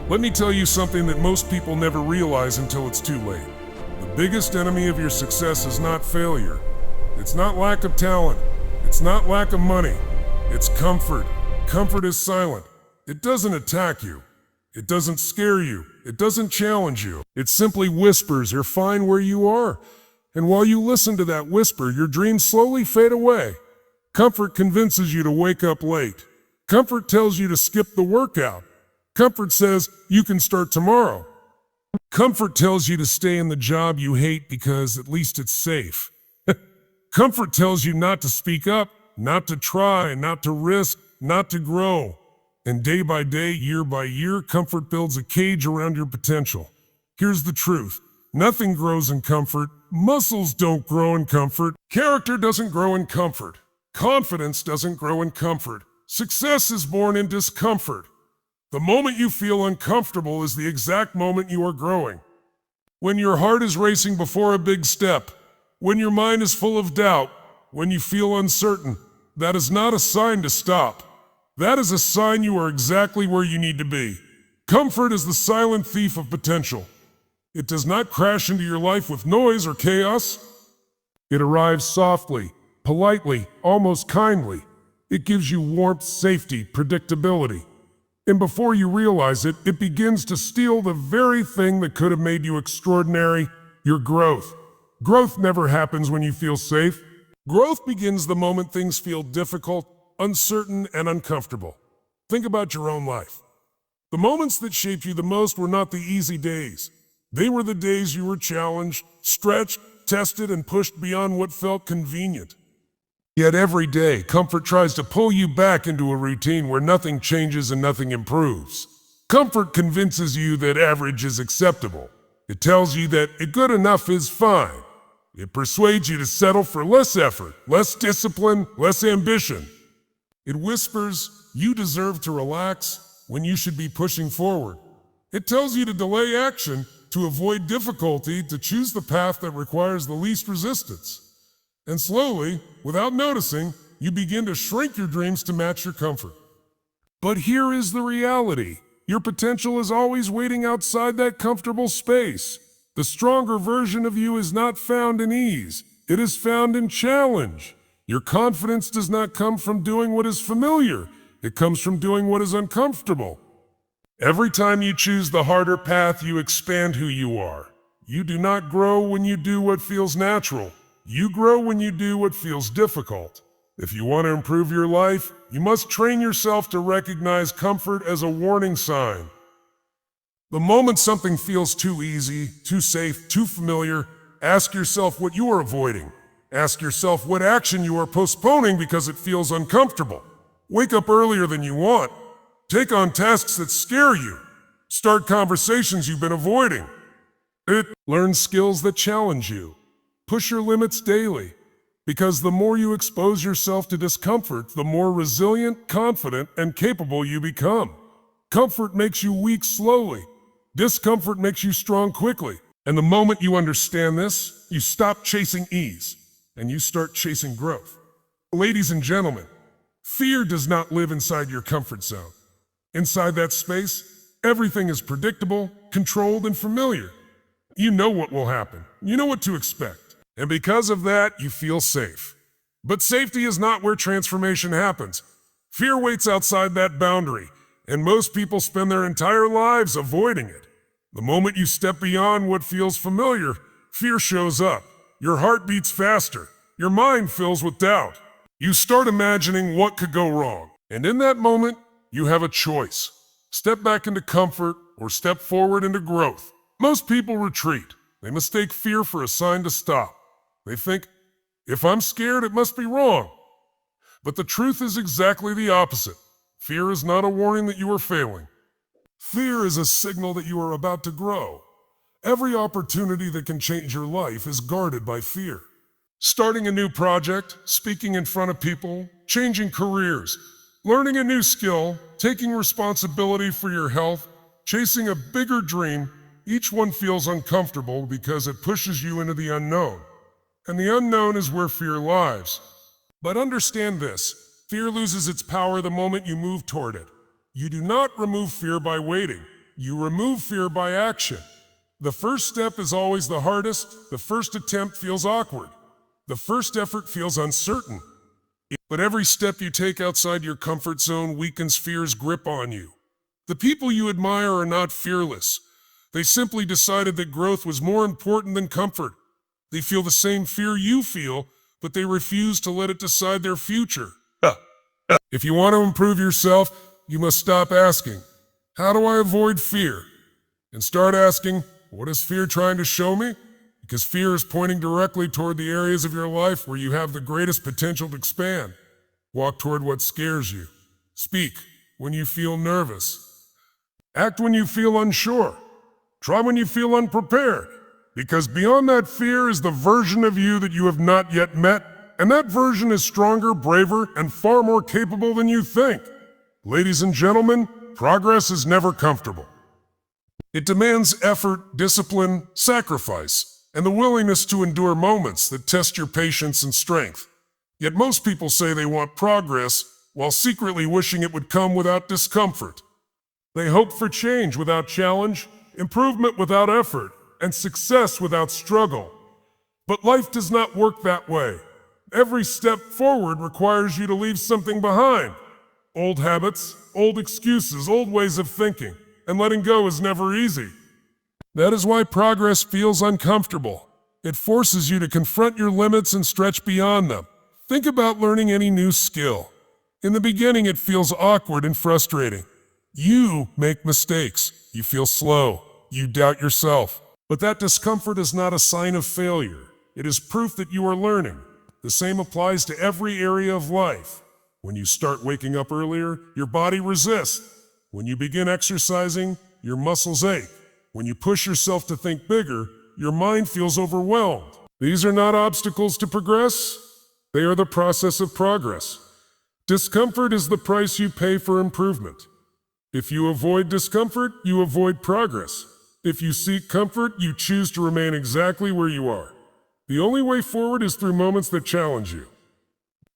Let me tell you something that most people never realize until it's too late. The biggest enemy of your success is not failure. It's not lack of talent. It's not lack of money. It's comfort. Comfort is silent. It doesn't attack you. It doesn't scare you. It doesn't challenge you. It simply whispers, "You're fine where you are." And while you listen to that whisper, your dreams slowly fade away. Comfort convinces you to wake up late. Comfort tells you to skip the workout. Comfort says you can start tomorrow. Comfort tells you to stay in the job you hate because at least it's safe. Comfort tells you not to speak up, not to try, not to risk, not to grow. And day by day, year by year, comfort builds a cage around your potential. Here's the truth. Nothing grows in comfort. Muscles don't grow in comfort. Character doesn't grow in comfort. Confidence doesn't grow in comfort. Success is born in discomfort. The moment you feel uncomfortable is the exact moment you are growing. When your heart is racing before a big step, when your mind is full of doubt, when you feel uncertain, that is not a sign to stop. That is a sign you are exactly where you need to be. Comfort is the silent thief of potential. It does not crash into your life with noise or chaos. It arrives softly, politely, almost kindly. It gives you warmth, safety, predictability. And before you realize it, it begins to steal the very thing that could have made you extraordinary, your growth. Growth never happens when you feel safe. Growth begins the moment things feel difficult, uncertain, and uncomfortable. Think about your own life. The moments that shaped you the most were not the easy days. They were the days you were challenged, stretched, tested, and pushed beyond what felt convenient. Yet every day, comfort tries to pull you back into a routine where nothing changes and nothing improves. Comfort convinces you that average is acceptable. It tells you that good enough is fine. It persuades you to settle for less effort, less discipline, less ambition. It whispers, "You deserve to relax," when you should be pushing forward. It tells you to delay action, to avoid difficulty, to choose the path that requires the least resistance. And slowly, without noticing, you begin to shrink your dreams to match your comfort. But here is the reality. Your potential is always waiting outside that comfortable space. The stronger version of you is not found in ease. It is found in challenge. Your confidence does not come from doing what is familiar. It comes from doing what is uncomfortable. Every time you choose the harder path, you expand who you are. You do not grow when you do what feels natural. You grow when you do what feels difficult. If you want to improve your life, you must train yourself to recognize comfort as a warning sign. The moment something feels too easy, too safe, too familiar, ask yourself what you are avoiding. Ask yourself what action you are postponing because it feels uncomfortable. Wake up earlier than you want. Take on tasks that scare you. Start conversations you've been avoiding. Learn skills that challenge you. Push your limits daily, because the more you expose yourself to discomfort, the more resilient, confident, and capable you become. Comfort makes you weak slowly. Discomfort makes you strong quickly. And the moment you understand this, you stop chasing ease, and you start chasing growth. Ladies and gentlemen, fear does not live inside your comfort zone. Inside that space, everything is predictable, controlled, and familiar. You know what will happen. You know what to expect. And because of that, you feel safe. But safety is not where transformation happens. Fear waits outside that boundary, and most people spend their entire lives avoiding it. The moment you step beyond what feels familiar, fear shows up. Your heart beats faster. Your mind fills with doubt. You start imagining what could go wrong. And in that moment, you have a choice. Step back into comfort or step forward into growth. Most people retreat. They mistake fear for a sign to stop. They think, if I'm scared, it must be wrong. But the truth is exactly the opposite. Fear is not a warning that you are failing. Fear is a signal that you are about to grow. Every opportunity that can change your life is guarded by fear. Starting a new project, speaking in front of people, changing careers, learning a new skill, taking responsibility for your health, chasing a bigger dream, each one feels uncomfortable because it pushes you into the unknown. And the unknown is where fear lies. But understand this, fear loses its power the moment you move toward it. You do not remove fear by waiting. You remove fear by action. The first step is always the hardest. The first attempt feels awkward. The first effort feels uncertain. But every step you take outside your comfort zone weakens fear's grip on you. The people you admire are not fearless. They simply decided that growth was more important than comfort. They feel the same fear you feel, but they refuse to let it decide their future. If you want to improve yourself, you must stop asking, "How do I avoid fear?" and start asking, "What is fear trying to show me?" Because fear is pointing directly toward the areas of your life where you have the greatest potential to expand. Walk toward what scares you. Speak when you feel nervous. Act when you feel unsure. Try when you feel unprepared. Because beyond that fear is the version of you that you have not yet met, and that version is stronger, braver, and far more capable than you think. Ladies and gentlemen, progress is never comfortable. It demands effort, discipline, sacrifice, and the willingness to endure moments that test your patience and strength. Yet most people say they want progress while secretly wishing it would come without discomfort. They hope for change without challenge, improvement without effort, and success without struggle. But life does not work that way. Every step forward requires you to leave something behind. Old habits, old excuses, old ways of thinking, and letting go is never easy. That is why progress feels uncomfortable. It forces you to confront your limits and stretch beyond them. Think about learning any new skill. In the beginning, it feels awkward and frustrating. You make mistakes. You feel slow. You doubt yourself. But that discomfort is not a sign of failure. It is proof that you are learning. The same applies to every area of life. When you start waking up earlier, your body resists. When you begin exercising, your muscles ache. When you push yourself to think bigger, your mind feels overwhelmed. These are not obstacles to progress. They are the process of progress. Discomfort is the price you pay for improvement. If you avoid discomfort, you avoid progress. If you seek comfort, you choose to remain exactly where you are. The only way forward is through moments that challenge you.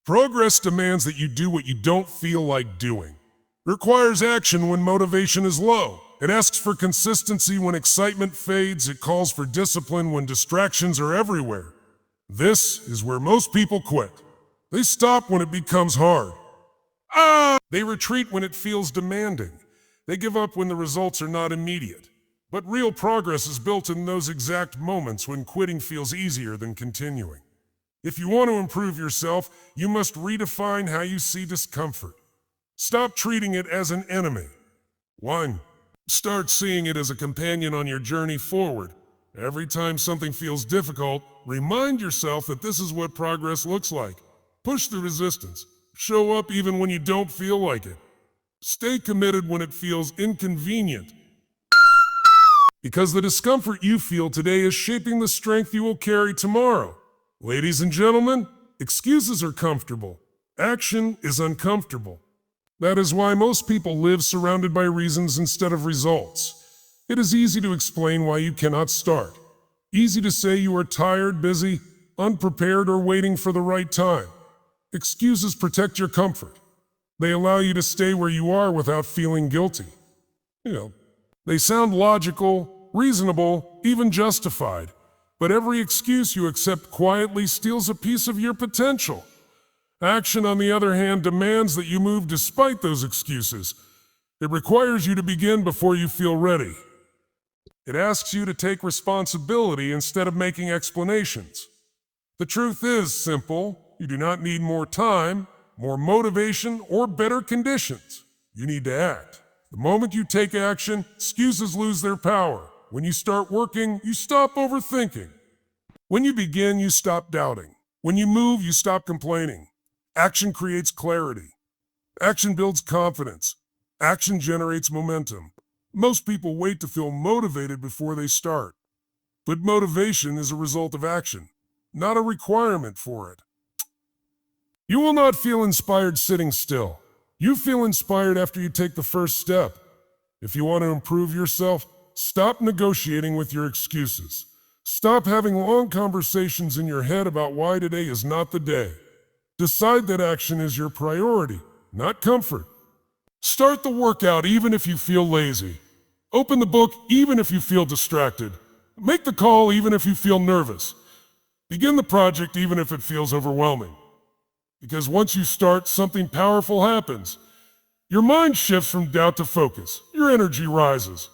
Progress demands that you do what you don't feel like doing. It requires action when motivation is low. It asks for consistency when excitement fades. It calls for discipline when distractions are everywhere. This is where most people quit. They stop when it becomes hard. They retreat when it feels demanding. They give up when the results are not immediate. But real progress is built in those exact moments when quitting feels easier than continuing. If you want to improve yourself, you must redefine how you see discomfort. Stop treating it as an enemy. 1. Start seeing it as a companion on your journey forward. Every time something feels difficult, remind yourself that this is what progress looks like. Push the resistance. Show up even when you don't feel like it. Stay committed when it feels inconvenient. Because the discomfort you feel today is shaping the strength you will carry tomorrow. Ladies and gentlemen, excuses are comfortable. Action is uncomfortable. That is why most people live surrounded by reasons instead of results. It is easy to explain why you cannot start. Easy to say you are tired, busy, unprepared, or waiting for the right time. Excuses protect your comfort. They allow you to stay where you are without feeling guilty. They sound logical, reasonable, even justified. But every excuse you accept quietly steals a piece of your potential. Action, on the other hand, demands that you move despite those excuses. It requires you to begin before you feel ready. It asks you to take responsibility instead of making explanations. The truth is simple. You do not need more time, more motivation, or better conditions. You need to act. The moment you take action, excuses lose their power. When you start working, you stop overthinking. When you begin, you stop doubting. When you move, you stop complaining. Action creates clarity. Action builds confidence. Action generates momentum. Most people wait to feel motivated before they start. But motivation is a result of action, not a requirement for it. You will not feel inspired sitting still. You feel inspired after you take the first step. If you want to improve yourself, stop negotiating with your excuses. Stop having long conversations in your head about why today is not the day. Decide that action is your priority, not comfort. Start the workout even if you feel lazy. Open the book even if you feel distracted. Make the call even if you feel nervous. Begin the project even if it feels overwhelming. Because once you start, something powerful happens. Your mind shifts from doubt to focus. Your energy rises.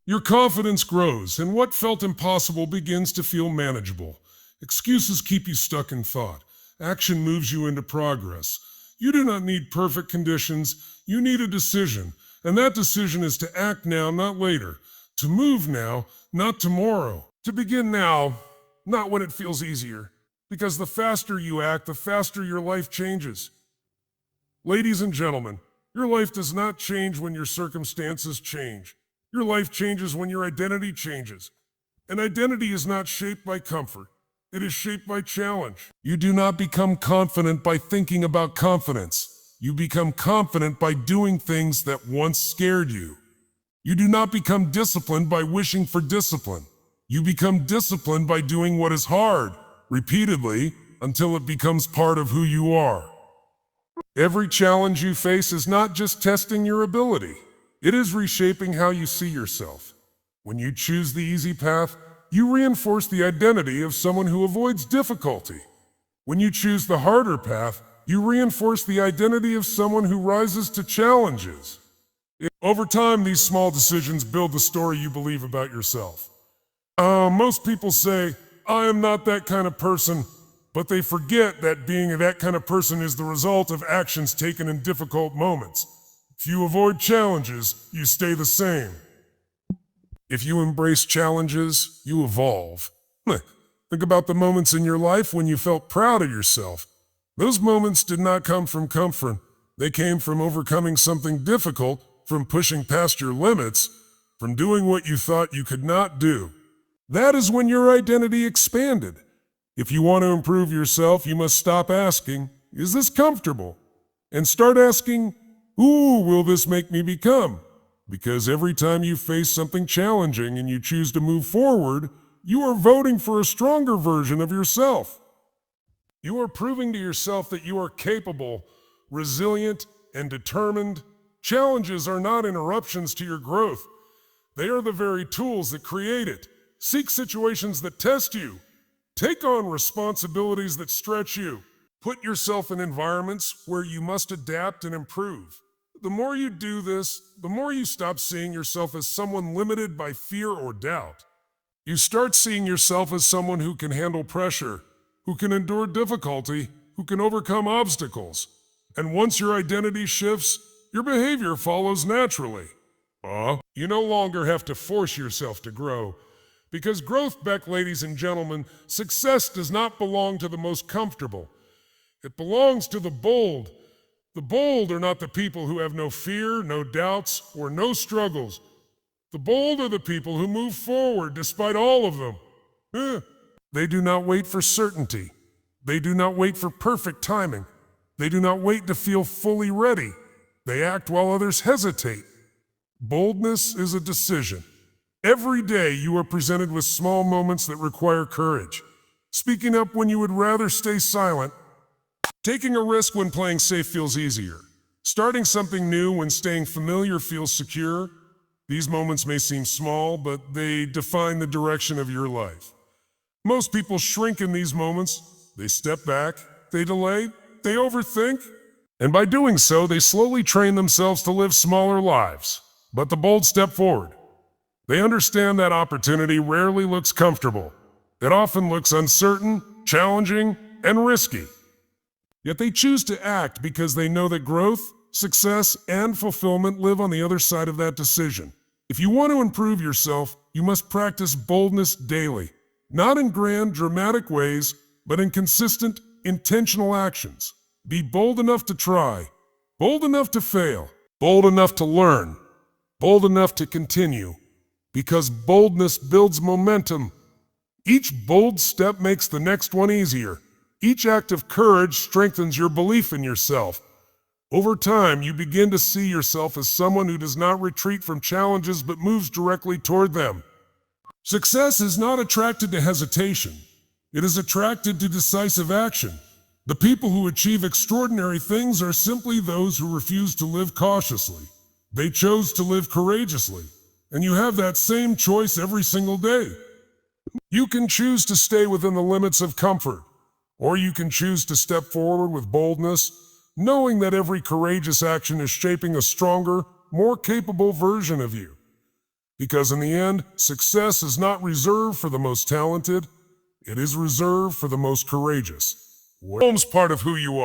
Your confidence grows, and what felt impossible begins to feel manageable. Excuses keep you stuck in thought. Action moves you into progress. You do not need perfect conditions. You need a decision. And that decision is to act now, not later. To move now, not tomorrow. To begin now, not when it feels easier. Because the faster you act, the faster your life changes. Ladies and gentlemen, your life does not change when your circumstances change. Your life changes when your identity changes. And identity is not shaped by comfort. It is shaped by challenge. You do not become confident by thinking about confidence. You become confident by doing things that once scared you. You do not become disciplined by wishing for discipline. You become disciplined by doing what is hard, repeatedly, until it becomes part of who you are. Every challenge you face is not just testing your ability. It is reshaping how you see yourself. When you choose the easy path, you reinforce the identity of someone who avoids difficulty. When you choose the harder path, you reinforce the identity of someone who rises to challenges. Over time, these small decisions build the story you believe about yourself. Most people say, I am not that kind of person, but they forget that being that kind of person is the result of actions taken in difficult moments. If you avoid challenges, you stay the same. If you embrace challenges, you evolve. Think about the moments in your life when you felt proud of yourself. Those moments did not come from comfort. They came from overcoming something difficult, from pushing past your limits, from doing what you thought you could not do. That is when your identity expanded. If you want to improve yourself, you must stop asking, is this comfortable? And start asking, who will this make me become? Because every time you face something challenging and you choose to move forward, you are voting for a stronger version of yourself. You are proving to yourself that you are capable, resilient, and determined. Challenges are not interruptions to your growth. They are the very tools that create it. Seek situations that test you. Take on responsibilities that stretch you. Put yourself in environments where you must adapt and improve. The more you do this, the more you stop seeing yourself as someone limited by fear or doubt. You start seeing yourself as someone who can handle pressure, who can endure difficulty, who can overcome obstacles. And once your identity shifts, your behavior follows naturally. You no longer have to force yourself to grow. Because growth, ladies and gentlemen, success does not belong to the most comfortable. It belongs to the bold. The bold are not the people who have no fear, no doubts, or no struggles. The bold are the people who move forward despite all of them. They do not wait for certainty. They do not wait for perfect timing. They do not wait to feel fully ready. They act while others hesitate. Boldness is a decision. Every day you are presented with small moments that require courage. Speaking up when you would rather stay silent. Taking a risk when playing safe feels easier. Starting something new when staying familiar feels secure. These moments may seem small, but they define the direction of your life. Most people shrink in these moments. They step back, they delay, they overthink. And by doing so, they slowly train themselves to live smaller lives. But the bold step forward. They understand that opportunity rarely looks comfortable. It often looks uncertain, challenging, and risky. Yet they choose to act because they know that growth, success, and fulfillment live on the other side of that decision. If you want to improve yourself, you must practice boldness daily. Not in grand, dramatic ways, but in consistent, intentional actions. Be bold enough to try, bold enough to fail, bold enough to learn, bold enough to continue. Because boldness builds momentum. Each bold step makes the next one easier. Each act of courage strengthens your belief in yourself. Over time, you begin to see yourself as someone who does not retreat from challenges but moves directly toward them. Success is not attracted to hesitation. It is attracted to decisive action. The people who achieve extraordinary things are simply those who refuse to live cautiously. They chose to live courageously. and you have that same choice every single day. You can choose to stay within the limits of comfort, or you can choose to step forward with boldness, knowing that every courageous action is shaping a stronger, more capable version of you. Because in the end, success is not reserved for the most talented, it is reserved for the most courageous. What becomes part of who you are?